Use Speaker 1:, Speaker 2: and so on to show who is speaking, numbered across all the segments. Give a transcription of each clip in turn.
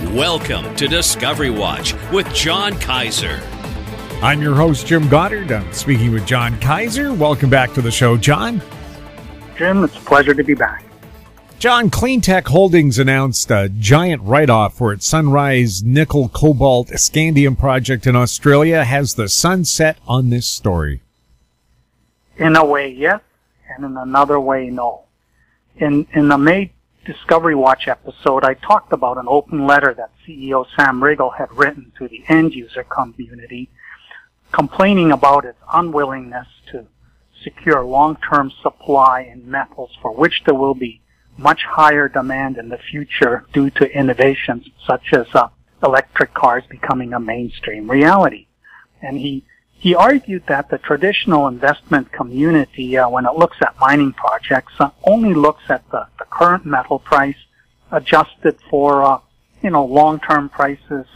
Speaker 1: Welcome to Discovery Watch with John Kaiser.
Speaker 2: I'm your host, Jim Goddard. I'm speaking with John Kaiser. Welcome back to the show, John.
Speaker 3: Jim, it's a pleasure to be back.
Speaker 2: John, Cleantech Holdings announced a giant write-off for its Sunrise Nickel Cobalt Scandium Project in Australia. Has the sun set on this story?
Speaker 3: In a way, yes, and in another way, no. In the May Discovery Watch episode, I talked about an open letter that CEO Sam Riegel had written to the end-user community, complaining about its unwillingness to secure long-term supply in metals for which there will be much higher demand in the future due to innovations such as electric cars becoming a mainstream reality. And he argued that the traditional investment community, when it looks at mining projects, only looks at the current metal price adjusted for, long-term prices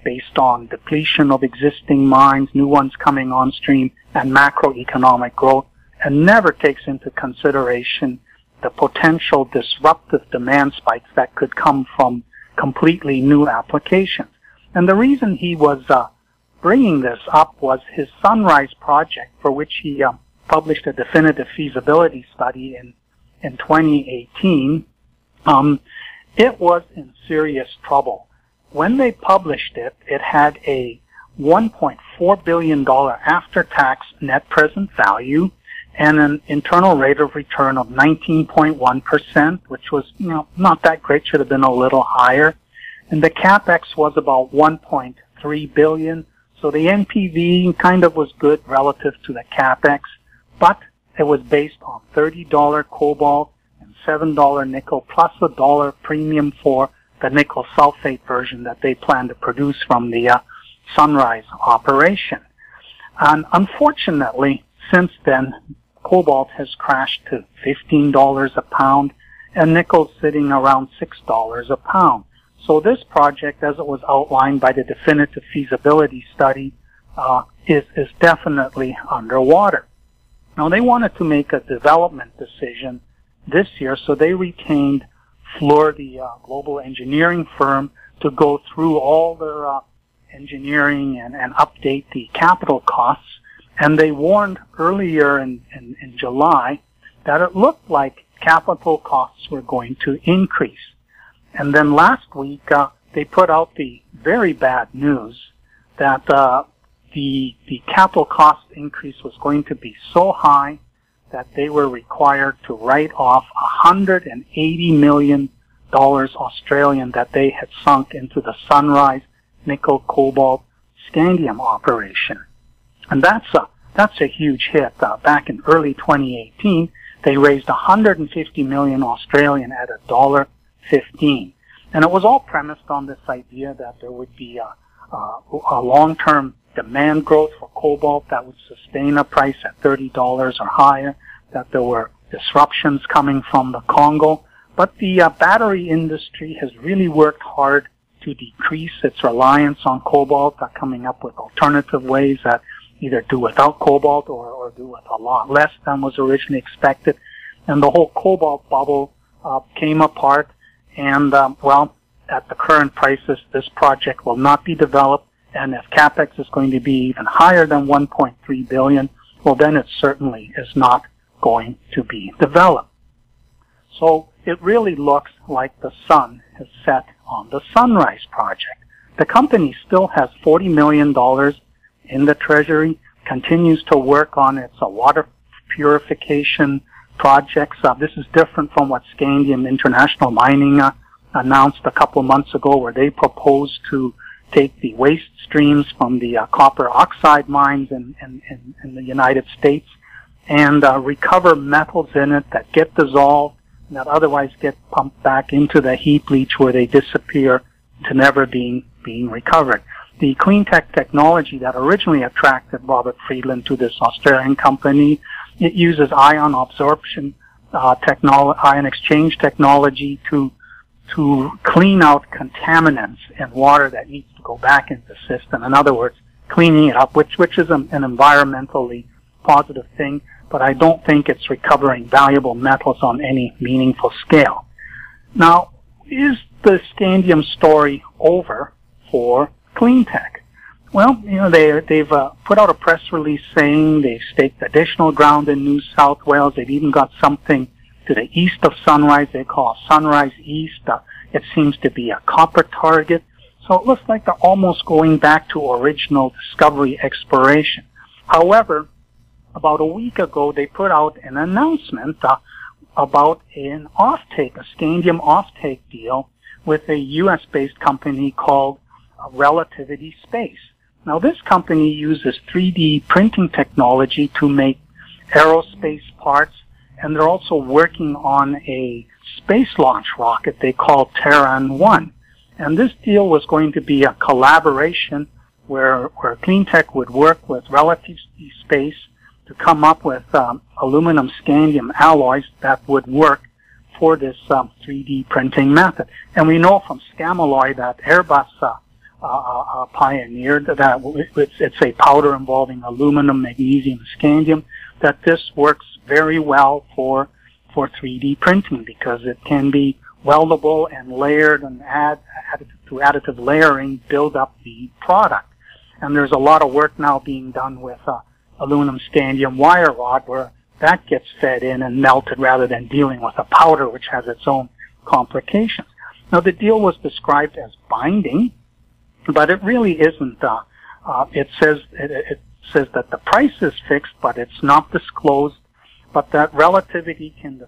Speaker 3: based on depletion of existing mines, new ones coming on stream, and macroeconomic growth, and never takes into consideration the potential disruptive demand spikes that could come from completely new applications. And the reason he was bringing this up was his Sunrise project, for which he published a definitive feasibility study in 2018. It was in serious trouble. When they published it, it had a $1.4 billion after-tax net present value and an internal rate of return of 19.1%, which was, not that great, should have been a little higher. And the capex was about $1.3 billion. So the NPV kind of was good relative to the capex, but it was based on $30 cobalt and $7 nickel plus a $1 premium for the nickel sulfate version that they plan to produce from the Sunrise operation. And unfortunately, since then, cobalt has crashed to $15 a pound and nickel's sitting around $6 a pound. So this project, as it was outlined by the definitive feasibility study, is definitely underwater. Now, they wanted to make a development decision this year, so they retained Fluor, the global engineering firm, to go through all their engineering and update the capital costs. And they warned earlier in July that it looked like capital costs were going to increase. And then last week, they put out the very bad news that the capital cost increase was going to be so high that they were required to write off $180 million Australian that they had sunk into the Sunrise Nickel Cobalt Scandium operation. And that's a huge hit. Back in early 2018, they raised 150 million Australian at $1.15. And it was all premised on this idea that there would be a long-term demand growth for cobalt that would sustain a price at $30 or higher, that there were disruptions coming from the Congo. But the battery industry has really worked hard to decrease its reliance on cobalt, coming up with alternative ways that either do without cobalt or do with a lot less than was originally expected. And the whole cobalt bubble came apart. And, at the current prices, this project will not be developed. And if capex is going to be even higher than $1.3 billion, well, then it certainly is not going to be developed. So it really looks like the sun has set on the Sunrise project. The company still has $40 million in the treasury, continues to work on its water purification projects. This is different from what Scandium International Mining announced a couple of months ago, where they proposed to take the waste streams from the copper oxide mines in the United States and recover metals in it that get dissolved and that otherwise get pumped back into the heap leach, where they disappear to never being recovered. The Cleantech technology that originally attracted Robert Friedland to this Australian company, it uses ion absorption ion exchange technology to clean out contaminants in water that needs to go back into the system. In other words, cleaning it up, which is an environmentally positive thing, but I don't think it's recovering valuable metals on any meaningful scale. Now, is the scandium story over for cleantech? Well, they've put out a press release saying they've staked additional ground in New South Wales. They've even got something to the east of Sunrise they call Sunrise East. It seems to be a copper target. So it looks like they're almost going back to original discovery exploration. However, about a week ago, they put out an announcement about an offtake, a scandium offtake deal with a U.S.-based company called Relativity Space. Now, this company uses 3D printing technology to make aerospace parts, and they're also working on a space launch rocket they call Terran-1. And this deal was going to be a collaboration where cleantech would work with Relativity Space to come up with aluminum scandium alloys that would work for this 3D printing method. And we know from Scamalloy that Airbus pioneered that it's a powder involving aluminum, magnesium, scandium, that this works very well for 3D printing because it can be weldable and layered and through additive layering build up the product. And there's a lot of work now being done with aluminum scandium wire rod where that gets fed in and melted rather than dealing with a powder which has its own complications. Now the deal was described as binding, but it really isn't. It says that the price is fixed, but it's not disclosed, but that Relativity can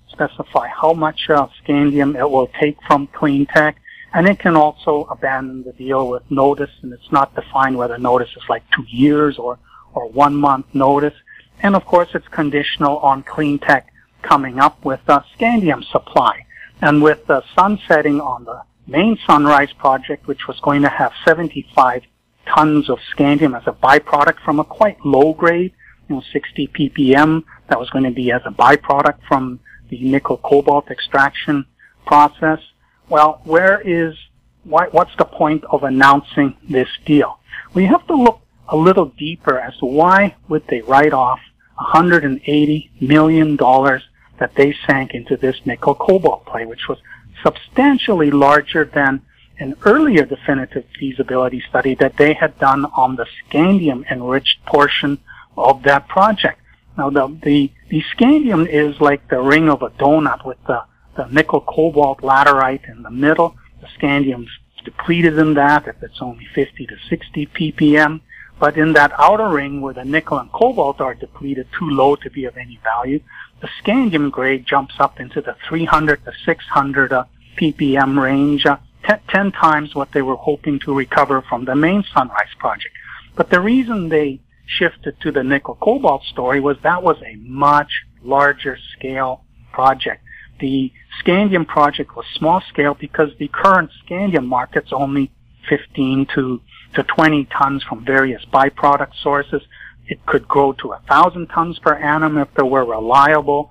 Speaker 3: specify how much scandium it will take from cleantech, and it can also abandon the deal with notice, and it's not defined whether notice is like 2 years or 1 month notice. And of course, it's conditional on cleantech coming up with a scandium supply. And with the sunsetting on the main Sunrise project, which was going to have 75 tons of scandium as a byproduct from a quite low grade, 60 ppm, that was going to be as a byproduct from the nickel cobalt extraction process. Well, what's the point of announcing this deal? We have to look a little deeper as to why would they write off $180 million that they sank into this nickel cobalt play, which was substantially larger than an earlier definitive feasibility study that they had done on the scandium enriched portion of that project. Now, the scandium is like the ring of a donut with the nickel cobalt laterite in the middle. The scandium's depleted in that if it's only 50 to 60 ppm. But in that outer ring where the nickel and cobalt are depleted too low to be of any value, the scandium grade jumps up into the 300 to 600 ppm range, 10 times what they were hoping to recover from the main Sunrise project. But the reason they shifted to the nickel cobalt story was that was a much larger scale project. The Scandium project was small scale because the current scandium market's only 15 to 20 tons from various byproduct sources. It could grow to 1,000 tons per annum if there were reliable,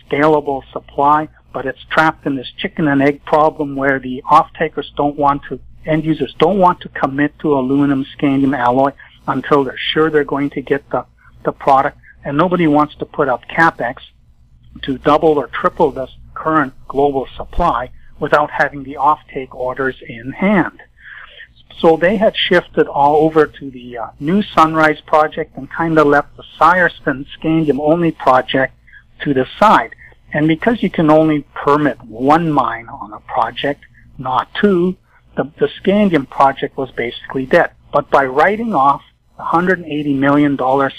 Speaker 3: scalable supply, but it's trapped in this chicken and egg problem where the off-takers end users don't want to commit to aluminum scandium alloy until they're sure they're going to get the product, and nobody wants to put up capex to double or triple the current global supply without having the offtake orders in hand. So they had shifted all over to the new Sunrise project and kind of left the Syerston scandium-only project to the side. And because you can only permit one mine on a project, not two, the Scandium project was basically dead. But by writing off the $180 million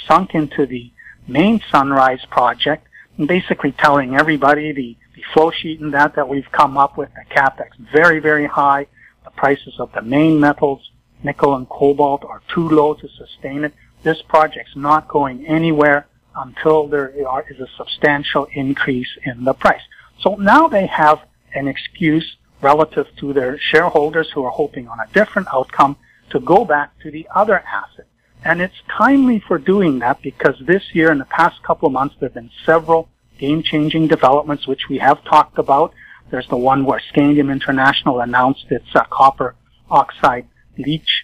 Speaker 3: sunk into the main Sunrise project, and basically telling everybody the flow sheet and that we've come up with, the capex very, very high, the prices of the main metals, nickel and cobalt, are too low to sustain it. This project's not going anywhere until there is a substantial increase in the price. So now they have an excuse relative to their shareholders who are hoping on a different outcome to go back to the other asset. And it's timely for doing that because this year, in the past couple of months, there have been several game-changing developments which we have talked about. There's the one where Scandium International announced its copper oxide leach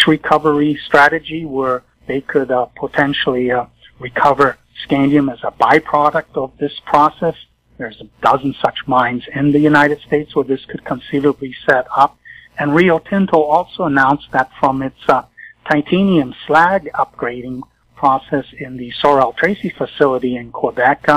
Speaker 3: recovery strategy where they could potentially recover scandium as a byproduct of this process. There's a dozen such mines in the United States where this could conceivably set up. And Rio Tinto also announced that from its titanium slag upgrading process in the Sorel Tracy facility in Quebec,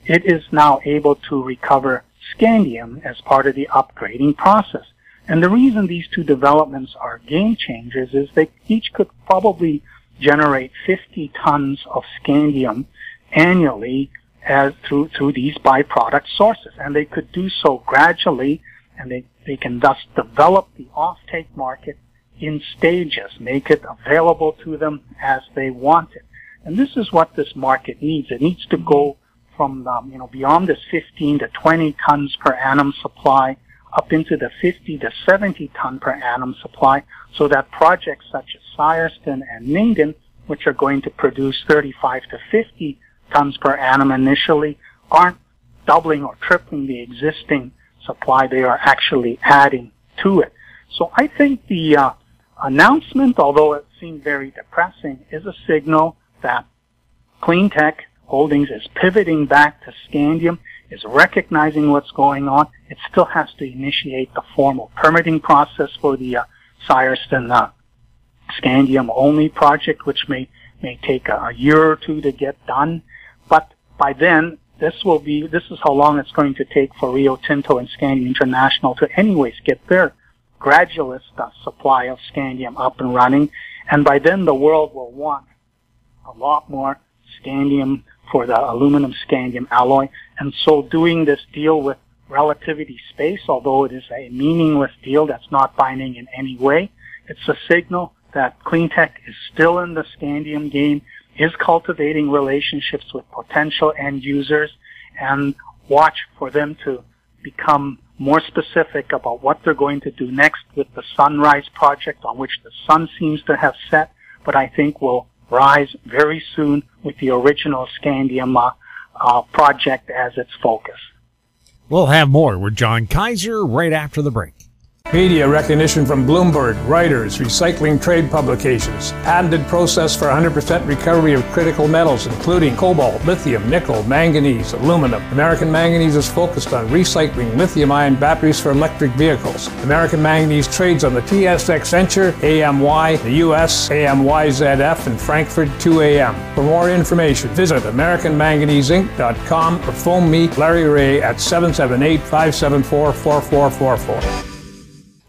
Speaker 3: it is now able to recover scandium as part of the upgrading process. And the reason these two developments are game changers is they each could probably generate 50 tons of scandium annually as through these byproduct sources. And they could do so gradually, and they can thus develop the offtake market in stages, make it available to them as they want it. And this is what this market needs. It needs to go from beyond this 15 to 20 tons per annum supply up into the 50 to 70 ton per annum supply, so that projects such as Syerston and Minden, which are going to produce 35 to 50 tons per annum initially, aren't doubling or tripling the existing supply. They are actually adding to it. So I think the announcement, although it seemed very depressing, is a signal that Cleantech Holdings is pivoting back to scandium, is recognizing what's going on. It still has to initiate the formal permitting process for the Syerston scandium-only project, which may take a year or two to get done. But by then, this is how long it's going to take for Rio Tinto and Scandium International to anyways get their gradualist supply of scandium up and running. And by then, the world will want a lot more scandium for the aluminum scandium alloy. And so doing this deal with Relativity Space, although it is a meaningless deal that's not binding in any way, it's a signal that Cleantech is still in the scandium game, is cultivating relationships with potential end users, and watch for them to become more specific about what they're going to do next with the Sunrise project, on which the sun seems to have set, but I think will rise very soon with the original scandium project as its focus.
Speaker 2: We'll have more with John Kaiser right after the break.
Speaker 4: Media recognition from Bloomberg, Reuters, recycling trade publications. Patented process for 100% recovery of critical metals, including cobalt, lithium, nickel, manganese, aluminum. American Manganese is focused on recycling lithium-ion batteries for electric vehicles. American Manganese trades on the TSX Venture, AMY, the US, AMYZF, and Frankfurt 2AM. For more information, visit AmericanManganeseInc.com or phone me, Larry Ray, at 778-574-4444.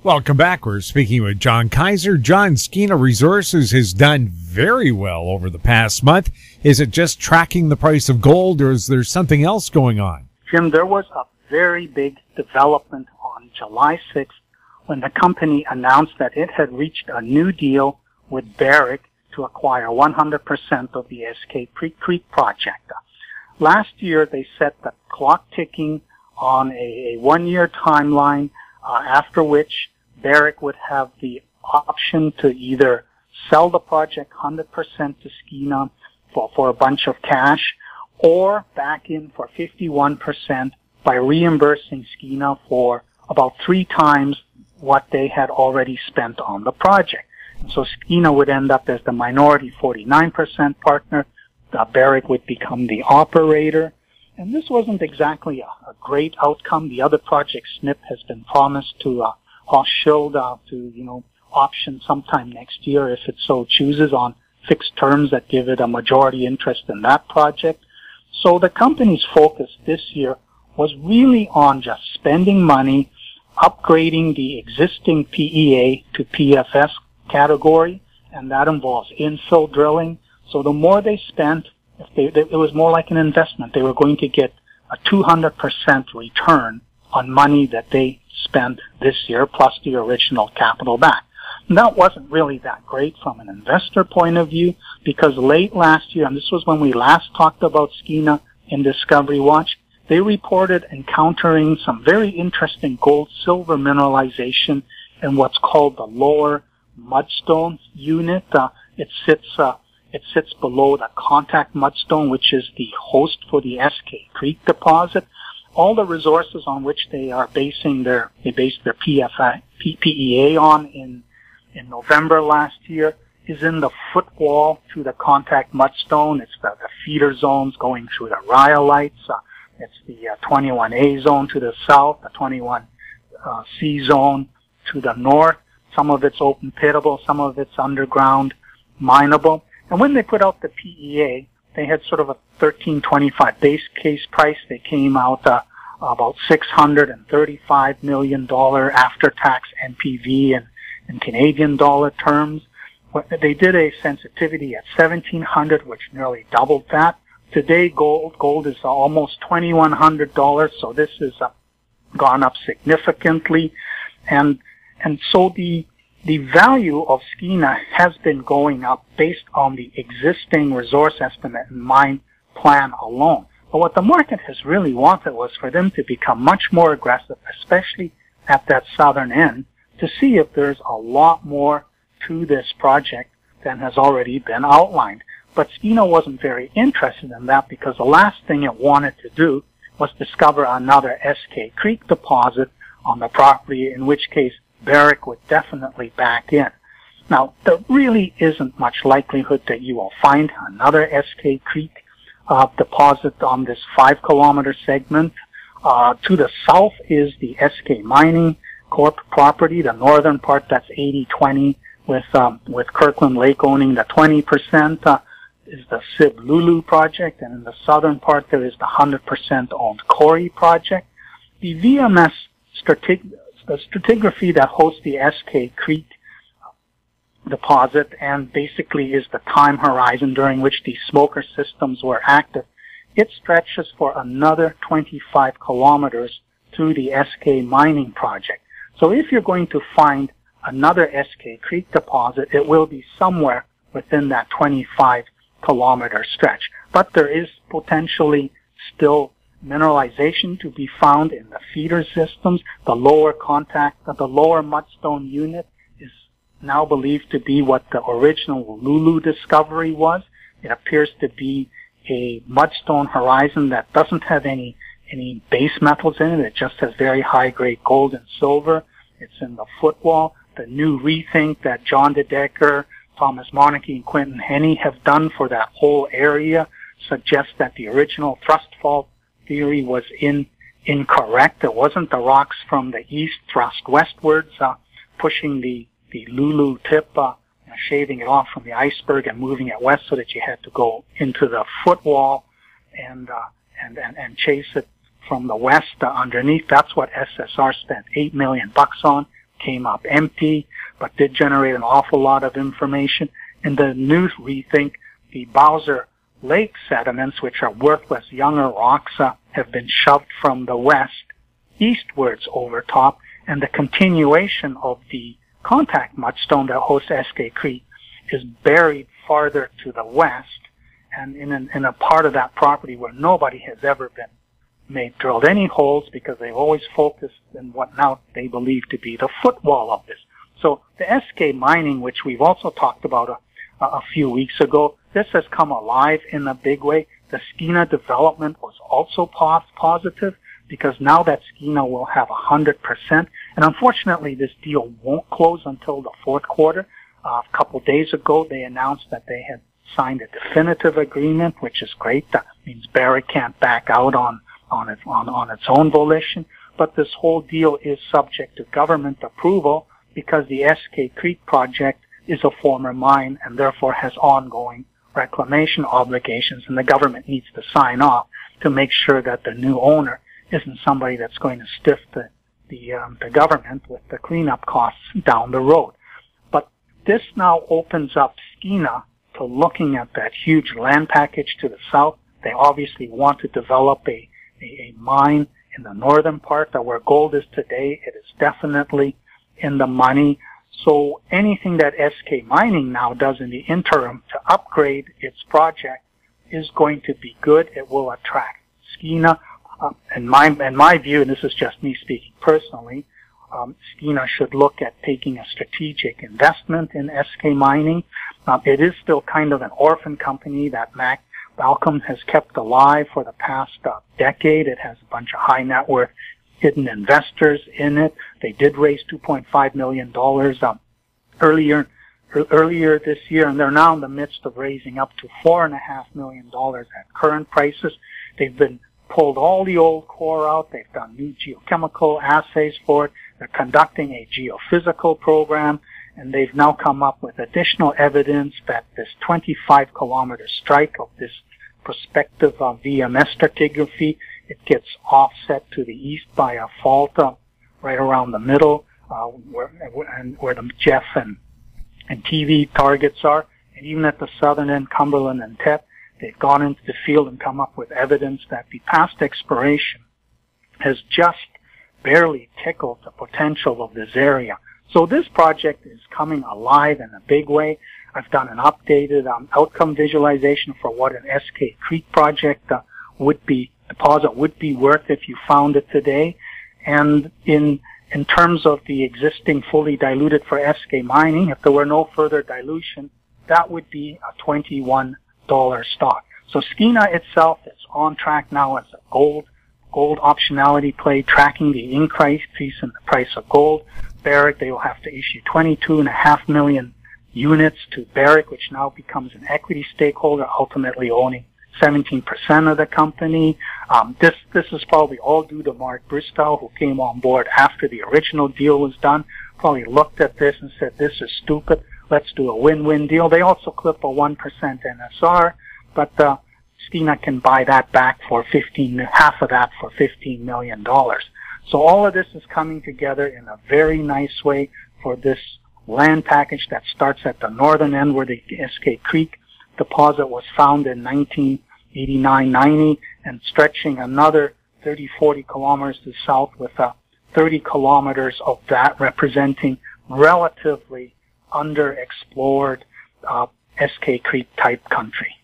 Speaker 2: Welcome back. We're speaking with John Kaiser. John, Skeena Resources has done very well over the past month. Is it just tracking the price of gold, or is there something else going on?
Speaker 3: Jim, there was a very big development on July 6th when the company announced that it had reached a new deal with Barrick to acquire 100% of the SK Creek project. Last year, they set the clock ticking on a one-year timeline, after which Barrick would have the option to either sell the project 100% to Skeena for a bunch of cash, or back in for 51% by reimbursing Skeena for about 3 times what they had already spent on the project. And so Skeena would end up as the minority 49% partner. Barrick would become the operator. And this wasn't exactly a great outcome. The other project, SNP, has been promised to Hochschild to option sometime next year if it so chooses on fixed terms that give it a majority interest in that project. So the company's focus this year was really on just spending money, upgrading the existing PEA to PFS category, and that involves infill drilling. So the more they spent, it was more like an investment. They were going to get a 200% return on money that they spent this year, plus the original capital back. And that wasn't really that great from an investor point of view, because late last year, and this was when we last talked about Skeena in Discovery Watch, they reported encountering some very interesting gold-silver mineralization in what's called the lower mudstone unit. It sits below the contact mudstone, which is the host for the SK Creek deposit. All the resources on which they are based their PEA on in November last year is in the footwall to the contact mudstone. It's the feeder zones going through the rhyolites. It's the 21A zone to the south, the 21C zone to the north. Some of it's open pitable, some of it's underground mineable. And when they put out the PEA, they had sort of a $13.25 base case price. They came out about $635 million after-tax NPV in Canadian dollar terms. They did a sensitivity at $1,700, which nearly doubled that. Today, gold is almost $2,100, so this has gone up significantly. And so the value of Skeena has been going up based on the existing resource estimate and mine plan alone. But what the market has really wanted was for them to become much more aggressive, especially at that southern end, to see if there's a lot more to this project than has already been outlined. But Skeena wasn't very interested in that because the last thing it wanted to do was discover another SK Creek deposit on the property, in which case Barrick would definitely back in. Now, there really isn't much likelihood that you will find another SK Creek deposit on this 5-kilometer segment. To the south is the SK Mining Corp property, the northern part, that's 80-20, with Kirkland Lake owning the 20%, is the Sib Lulu project, and in the southern part there is the 100% owned Corey project. The VMS stratigraphy that hosts the SK Creek deposit and basically is the time horizon during which these smoker systems were active, it stretches for another 25 kilometers through the SK Mining project. So if you're going to find another SK Creek deposit, it will be somewhere within that 25-kilometer stretch. But there is potentially still mineralization to be found in the feeder systems. The lower mudstone unit is now believed to be what the original Lulu discovery was. It appears to be a mudstone horizon that doesn't have any base metals in it. It just has very high-grade gold and silver. It's in the footwall. The new rethink that John DeDecker, Thomas Monarchy, and Quentin Henney have done for that whole area suggests that the original thrust fault theory was incorrect. It wasn't the rocks from the east thrust westwards, pushing the Lulu tip, shaving it off from the iceberg and moving it west so that you had to go into the footwall and chase it from the west underneath. That's what SSR spent $8 million on. Came up empty, but did generate an awful lot of information. In the new rethink, the Bowser Lake sediments, which are worthless younger rocks, have been shoved from the west eastwards over top, and the continuation of the contact mudstone that hosts SK Creek is buried farther to the west and in a part of that property where nobody has ever drilled any holes because they've always focused in what now they believe to be the footwall of this. So the SK Mining, which we've also talked about a few weeks ago, this has come alive in a big way. The Skeena development was also positive because now that Skeena will have 100%, and unfortunately this deal won't close until the fourth quarter. A couple days ago they announced that they had signed a definitive agreement, which is great. That means Barrick can't back out on its own volition, but this whole deal is subject to government approval because the SK Creek project is a former mine and therefore has ongoing reclamation obligations, and the government needs to sign off to make sure that the new owner isn't somebody that's going to stiff the government with the cleanup costs down the road. But this now opens up Skeena to looking at that huge land package to the south. They obviously want to develop a mine in the northern part, that where gold is today, it is definitely in the money. So anything that SK Mining now does in the interim to upgrade its project is going to be good. It will attract Skeena. In my view, and this is just me speaking personally, Skeena should look at taking a strategic investment in SK Mining. It is still kind of an orphan company that Malcolm has kept alive for the past decade. It has a bunch of high net worth hidden investors in it. They did raise $2.5 million earlier this year, and they're now in the midst of raising up to $4.5 million at current prices. They've been pulled all the old core out. They've done new geochemical assays for it. They're conducting a geophysical program, and they've now come up with additional evidence that this 25-kilometer strike of this prospective VMS stratigraphy, it gets offset to the east by a fault right around the middle, where the Jeff and TV targets are. And even at the southern end, Cumberland and Tet, they've gone into the field and come up with evidence that the past exploration has just barely tickled the potential of this area. So this project is coming alive in a big way. I've done an updated outcome visualization for what an SK Creek project deposit would be worth if you found it today. And in terms of the existing fully diluted for SK mining, if there were no further dilution, that would be a $21 stock. So Skeena itself is on track now as a gold optionality play, tracking the increase in the price of gold. Barrick, they will have to issue 22.5 million units to Barrick, which now becomes an equity stakeholder, ultimately owning 17% of the company. This is probably all due to Mark Bristow, who came on board after the original deal was done, probably looked at this and said, this is stupid. Let's do a win-win deal. They also clip a 1% NSR, but Skeena can buy that back for half of that for $15 million. So all of this is coming together in a very nice way for this land package that starts at the northern end where the SK Creek deposit was found in 1989-90 and stretching another 30-40 kilometers to the south with 30 kilometers of that representing relatively underexplored SK Creek type country.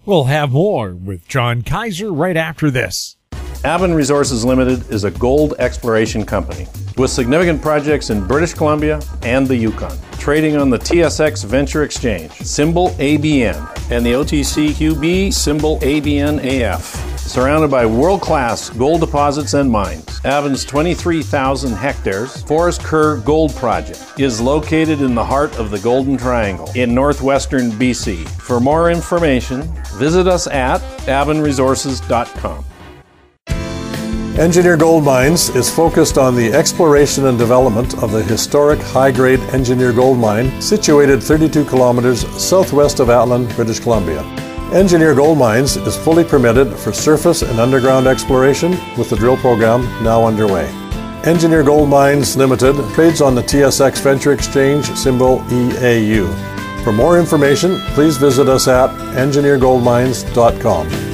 Speaker 2: We'll have more with John Kaiser right after this.
Speaker 5: Aven Resources Limited is a gold exploration company with significant projects in British Columbia and the Yukon, trading on the TSX Venture Exchange, symbol ABN, and the OTCQB, symbol ABNAF. Surrounded by world-class gold deposits and mines, Aven's 23,000 hectares Forest Kerr Gold Project is located in the heart of the Golden Triangle in northwestern BC. For more information, visit us at avenresources.com.
Speaker 6: Engineer Gold Mines is focused on the exploration and development of the historic high-grade Engineer Gold Mine situated 32 kilometers southwest of Atlin, British Columbia. Engineer Gold Mines is fully permitted for surface and underground exploration with the drill program now underway. Engineer Gold Mines Limited trades on the TSX Venture Exchange, symbol EAU. For more information, please visit us at engineergoldmines.com.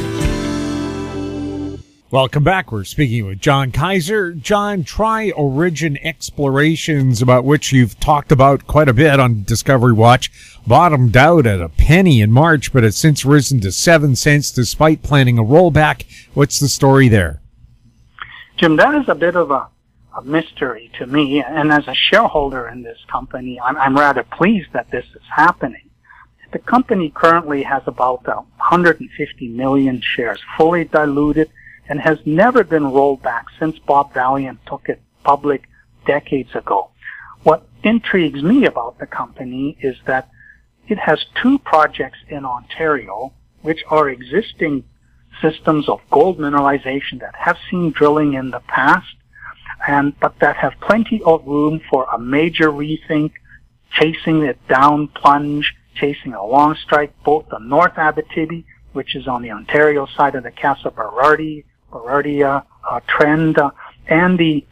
Speaker 2: Welcome back. We're speaking with John Kaiser. John, Tri-Origin Explorations, about which you've talked about quite a bit on Discovery Watch, bottomed out at a penny in March, but has since risen to 7 cents despite planning a rollback. What's the story there?
Speaker 3: Jim, that is a bit of a mystery to me, and as a shareholder in this company, I'm rather pleased that this is happening. The company currently has about 150 million shares, fully diluted, and has never been rolled back since Bob Valiant took it public decades ago. What intrigues me about the company is that it has 2 projects in Ontario, which are existing systems of gold mineralization that have seen drilling in the past, but that have plenty of room for a major rethink, chasing it down plunge, chasing a long strike, both the North Abitibi, which is on the Ontario side of the Casa Berardi trend, and the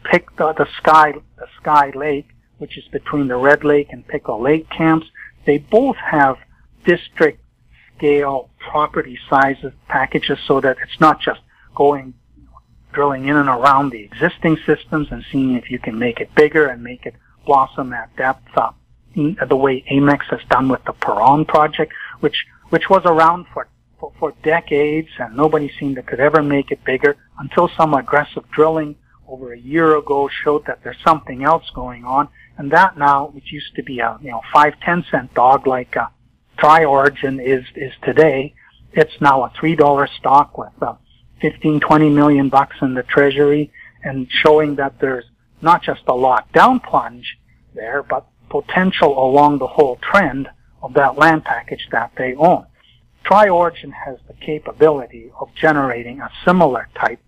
Speaker 3: Sky Lake, which is between the Red Lake and Pickle Lake camps. They both have district scale property sizes packages so that it's not just drilling in and around the existing systems and seeing if you can make it bigger and make it blossom at depth, the way Amex has done with the Perron project, which was around for decades, and nobody seemed to could ever make it bigger until some aggressive drilling over a year ago showed that there's something else going on. And that now, which used to be a 5-10 cent dog like Tri-Origin is today, it's now a $3 stock with 15-20 million bucks in the treasury, and showing that there's not just a lockdown plunge there, but potential along the whole trend of that land package that they own. Tri-Origin has the capability of generating a similar type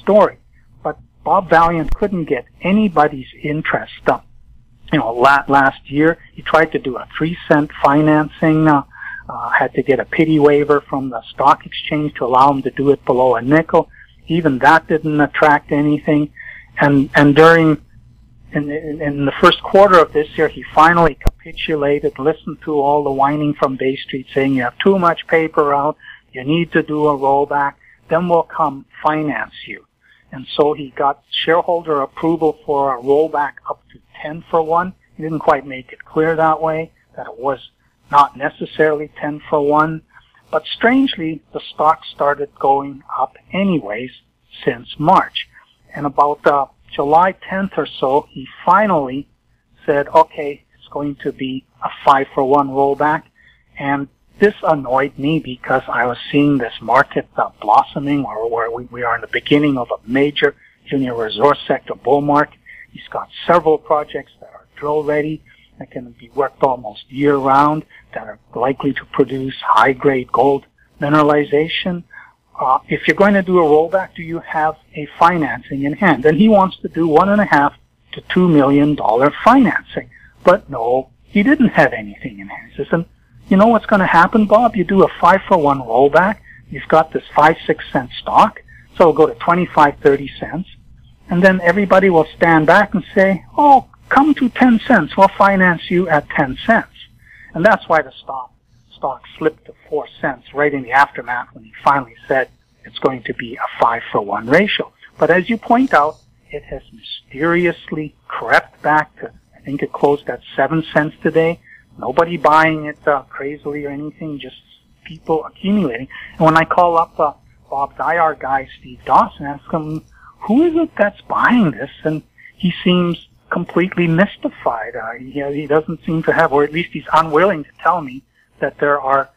Speaker 3: story. But Bob Valiant couldn't get anybody's interest. Last year, he tried to do a 3-cent financing, had to get a pity waiver from the stock exchange to allow him to do it below a nickel. Even that didn't attract anything. And during in the first quarter of this year, he finally capitulated, listened to all the whining from Bay Street saying you have too much paper out, you need to do a rollback, then we'll come finance you. And so he got shareholder approval for a rollback up to 10-for-1. He didn't quite make it clear that way, that it was not necessarily 10-for-1. But strangely, the stock started going up anyways since March. And about July 10th or so, he finally said, okay, it's going to be a 5-for-1 rollback. And this annoyed me because I was seeing this market blossoming, where we are in the beginning of a major junior resource sector bull market. He's got several projects that are drill ready, that can be worked almost year-round, that are likely to produce high-grade gold mineralization. If you're going to do a rollback, do you have a financing in hand? And he wants to do $1.5 to $2 million financing. But no, he didn't have anything in hand. He says, and you know what's going to happen, Bob? You do a 5-for-1 rollback. You've got this 5-6 cent stock, so it'll go to 25, 30 cents. And then everybody will stand back and say, oh, come to 10 cents. We'll finance you at 10 cents. And that's why the stock slipped to 4 cents right in the aftermath when he finally said it's going to be a 5-for-1 ratio. But as you point out, it has mysteriously crept back to, I think it closed at 7 cents today. Nobody buying it crazily or anything, just people accumulating. And when I call up Bob's IR guy, Steve Dawson, ask him, who is it that's buying this? And he seems completely mystified. He doesn't seem to have, or at least he's unwilling to tell me that there are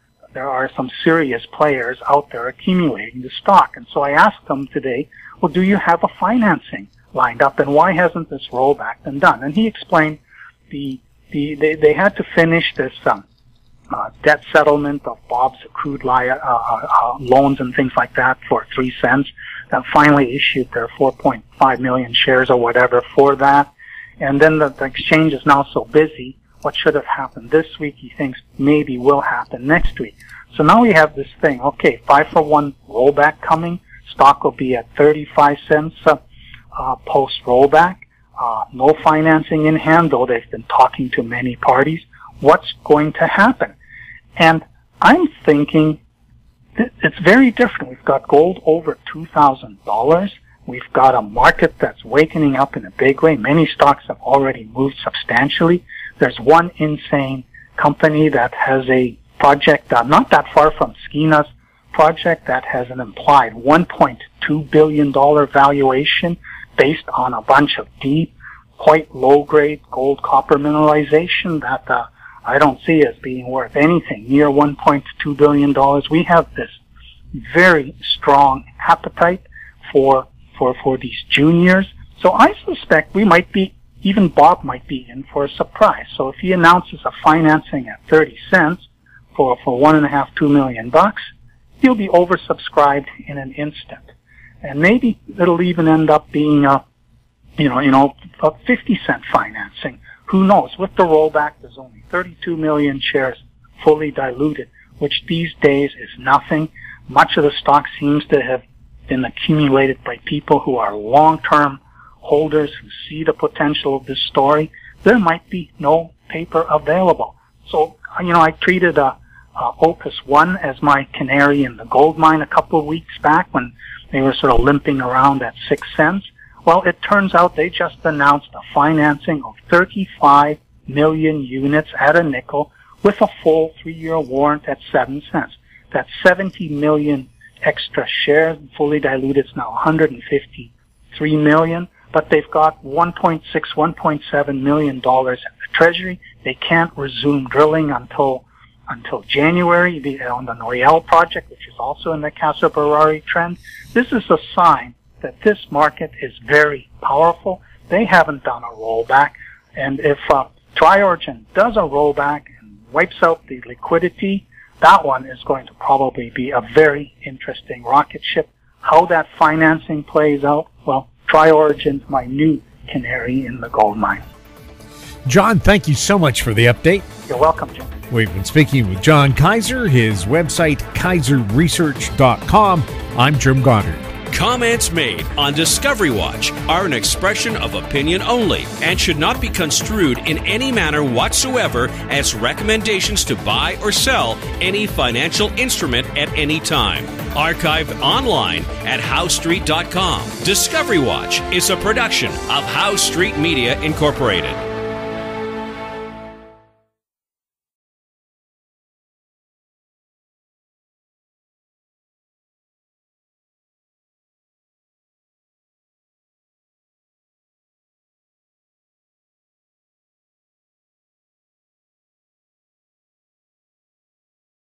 Speaker 3: some serious players out there accumulating the stock. And so I asked him today, well, do you have a financing lined up, and why hasn't this rollback been done? And he explained they had to finish this debt settlement of Bob's accrued loans and things like that for 3 cents. That finally issued their 4.5 million shares or whatever for that. And then the exchange is now so busy, what should have happened this week, he thinks maybe will happen next week. So now we have this thing, okay, 5-for-1 rollback coming. Stock will be at 35 cents post-rollback. No financing in hand, though they've been talking to many parties. What's going to happen? And I'm thinking it's very different. We've got gold over $2,000. We've got a market that's wakening up in a big way. Many stocks have already moved substantially. There's one insane company that has a project not that far from Skeena's project that has an implied $1.2 billion valuation based on a bunch of deep, quite low-grade gold copper mineralization that I don't see as being worth anything near $1.2 billion. We have this very strong appetite for these juniors. So I suspect we might be, even Bob might be in for a surprise. So if he announces a financing at 30 cents for $1.5, $2 million, he'll be oversubscribed in an instant. And maybe it'll even end up being a 50-cent financing. Who knows? With the rollback, there's only 32 million shares fully diluted, which these days is nothing. Much of the stock seems to have been accumulated by people who are long-term holders who see the potential of this story. There might be no paper available. So, I treated Opus One as my canary in the gold mine a couple of weeks back when they were sort of limping around at 6 cents. Well, it turns out they just announced a financing of 35 million units at a nickel with a full 3-year warrant at 7 cents. That's 70 million extra shares, fully diluted. It's now 153 million, but they've got $1.6, $1.7 million in the treasury. They can't resume drilling until January on the Noyelle project, which is also in the Casa Berardi trend. This is a sign that this market is very powerful. They haven't done a rollback. And if Tri-Origin does a rollback and wipes out the liquidity, That one is going to probably be a very interesting rocket ship. How that financing plays out, well, Tri-Origin's my new canary in the gold mine.
Speaker 2: John, thank you so much for the update.
Speaker 3: You're welcome, Jim.
Speaker 2: We've been speaking with John Kaiser, his website, kaiserresearch.com. I'm Jim Goddard.
Speaker 1: Comments made on Discovery Watch are an expression of opinion only and should not be construed in any manner whatsoever as recommendations to buy or sell any financial instrument at any time. Archived online at howstreet.com. Discovery Watch is a production of How Street Media Incorporated.